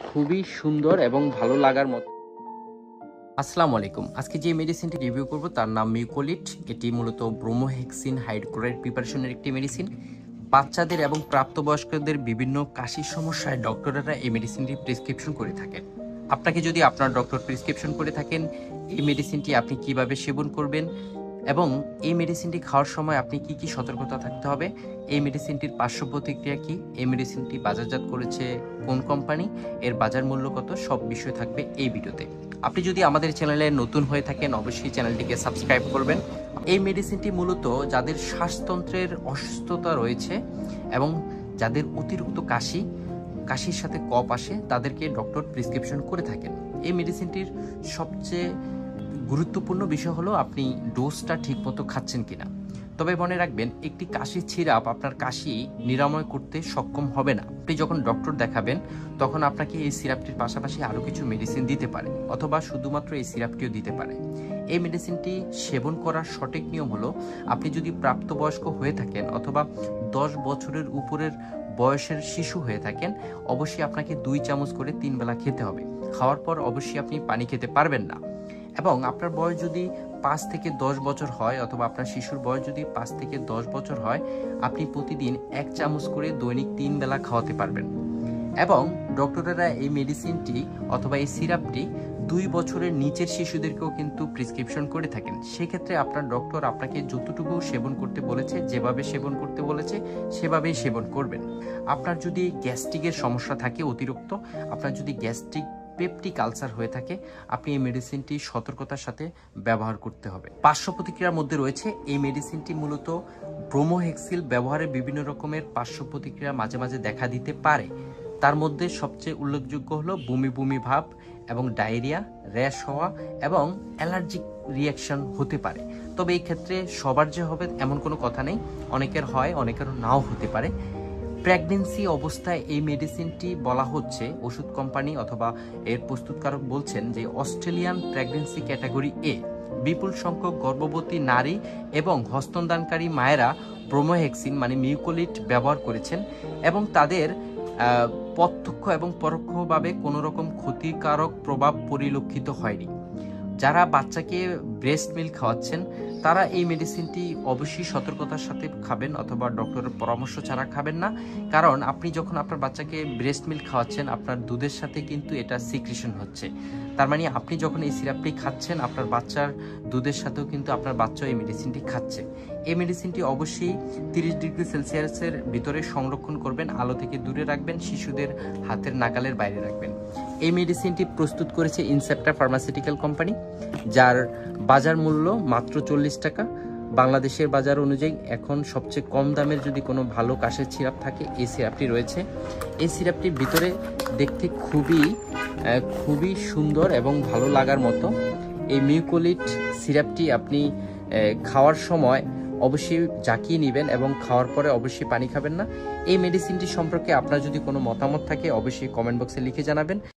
খুবই সুন্দর এবং ভালো লাগার মতো। আসসালামু আলাইকুম। আজকে যে মেডিসিনটি রিভিউ করব তার নাম মিউকোলিট। এটি মূলত ব্রোমোহেক্সিন হাইড্রোক্লোরাইড প্রিপারেশনের একটি মেডিসিন। বাচ্চাদের এবং প্রাপ্তবয়স্কদের বিভিন্ন কাশির সমস্যায় ডক্টরেরা এই মেডিসিনটি প্রেসক্রিপশন করে থাকেন। আপনাকে যদি আপনার ডক্টর প্রেসক্রিপশন করে থাকেন, এই মেডিসিনটি আপনি কিভাবে সেবন করবেন এবং এই মেডিসিনটি খাওয়ার সময় আপনি কি কি সতর্কতা থাকতে হবে, এই মেডিসিনটির পার্শ্ব প্রতিক্রিয়া কি, এই মেডিসিনটি বাজারজাত করেছে কোন কোম্পানি, এর বাজার মূল্য কত, সব বিষয় থাকবে এই ভিডিওতে। আপনি যদি আমাদের চ্যানেলে নতুন হয়ে থাকেন অবশ্যই চ্যানেলটিকে সাবস্ক্রাইব করবেন। এই মেডিসিনটি মূলত যাদের শ্বাসতন্ত্রের অসুস্থতা রয়েছে এবং যাদের অতিরিক্ত কাশির সাথে কফ আসে তাদেরকে ডক্টর প্রেসক্রিপশন করে থাকেন। এই মেডিসিনটির সবচেয়ে গুরুত্বপূর্ণ বিষয় হলো আপনি ডোজটা ঠিকমতো খাচ্ছেন কিনা। তবে মনে রাখবেন, একটি কাশির সিরাপ আপনার কাশি নিরাময় করতে সক্ষম হবে না। আপনি যখন ডক্টর দেখাবেন তখন আপনাকে এই সিরাপটির পাশাপাশি আরও কিছু মেডিসিন দিতে পারে অথবা শুধুমাত্র এই সিরাপটিও দিতে পারে। এই মেডিসিনটি সেবন করার সঠিক নিয়ম হলো, আপনি যদি প্রাপ্তবয়স্ক হয়ে থাকেন অথবা 10 বছরের উপরের বয়সের শিশু হয়ে থাকেন, অবশ্যই আপনাকে 2 চামচ করে 3 বেলা খেতে হবে। খাওয়ার পর অবশ্যই আপনি পানি খেতে পারবেন না। এবং আপনার বয়স যদি 5 থেকে 10 বছর হয় অথবা আপনার শিশুর বয়স যদি 5 থেকে 10 বছর হয়, আপনি প্রতিদিন 1 চামচ করে দৈনিক 3 বেলা খাওয়াতে পারবেন। এবং ডক্টরেরা এই মেডিসিনটি অথবা এই সিরাপটি 2 বছরের নিচের শিশুদেরকেও কিন্তু প্রেসক্রিপশন করে থাকেন। সেক্ষেত্রে আপনার ডক্টর আপনাকে যতটুকু সেবন করতে বলেছে, যেভাবে সেবন করতে বলেছে সেভাবেই সেবন করবেন। আপনার যদি গ্যাস্ট্রিকের সমস্যা থাকে অতিরিক্ত, আপনার যদি গ্যাস্ট্রিক পেপটিক আলসার হয়ে থাকে, আপনি এই মেডিসিনটি সতর্কতার সাথে ব্যবহার করতে হবে। পার্শ্ব প্রতিক্রিয়ার মধ্যে রয়েছে এই মেডিসিনটি মূলত ব্রোমোহেক্সিল ব্যবহারে বিভিন্ন রকমের পার্শ্ব প্রতিক্রিয়া মাঝে মাঝে দেখা দিতে পারে। তার মধ্যে সবচেয়ে উল্লেখযোগ্য হলো বমি বমি ভাব এবং ডায়রিয়া, র্যাশ হওয়া এবং অ্যালার্জিক রিয়াকশন হতে পারে। তবে এই ক্ষেত্রে সবার যে হবে এমন কোনো কথা নেই, অনেকের হয় অনেকের নাও হতে পারে। প্রেগনেন্সি অবস্থায় এই মেডিসিনটি বলা হচ্ছে, ওষুধ কোম্পানি অথবা এর প্রস্তুতকারক বলছেন যে অস্ট্রেলিয়ান প্রেগনেন্সি ক্যাটাগরি এ বিপুল সংখ্যক গর্ভবতী নারী এবং হস্তদানকারী মায়েরা ব্রোমোহেক্সিন মানে মিউকোলিট ব্যবহার করেছেন এবং তাদের প্রত্যক্ষ এবং পরোক্ষভাবে কোনো রকম ক্ষতিকারক প্রভাব পরিলক্ষিত হয়নি। যারা বাচ্চাকে ব্রেস্ট মিল্ক খাওয়াচ্ছেন তারা এই মেডিসিনটি অবশ্যই সতর্কতার সাথে খাবেন অথবা ডক্টরের পরামর্শ ছাড়া খাবেন না। কারণ আপনি যখন আপনার বাচ্চাকে ব্রেস্ট মিল্ক খাওয়াচ্ছেন, আপনার দুধের সাথে কিন্তু এটা সিক্রেশন হচ্ছে। তার মানে আপনি যখন এই সিরাপটি খাচ্ছেন, আপনার বাচ্চার দুধের সাথেও কিন্তু আপনার বাচ্চা এই মেডিসিনটি খাচ্ছে। এই মেডিসিনটি অবশ্যই 30 ডিগ্রি সেলসিয়াসের ভিতরে সংরক্ষণ করবেন, আলো থেকে দূরে রাখবেন, শিশুদের হাতের নাগালের বাইরে রাখবেন। এই মেডিসিনটি প্রস্তুত করেছে ইনসেপ্টা ফার্মাসিউটিক্যাল কোম্পানি, যার বাজার মূল্য মাত্র 40 টাকা। বাংলাদেশের বাজার অনুযায়ী এখন সবচেয়ে কম দামের যদি কোনো ভালো কাশের সিরাপ থাকে এই সিরাপটি রয়েছে। এই সিরাপটির ভিতরে দেখতে খুবই সুন্দর এবং ভালো লাগার মতো। এই মিউকোলিট সিরাপটি আপনি খাওয়ার সময় অবশ্যই জাকিয়ে নেবেন এবং খাওয়ার পরে অবশ্যই পানি খাবেন না। এই মেডিসিনটি সম্পর্কে আপনার যদি কোনো মতামত থাকে অবশ্যই কমেন্ট বক্সে লিখে জানাবেন।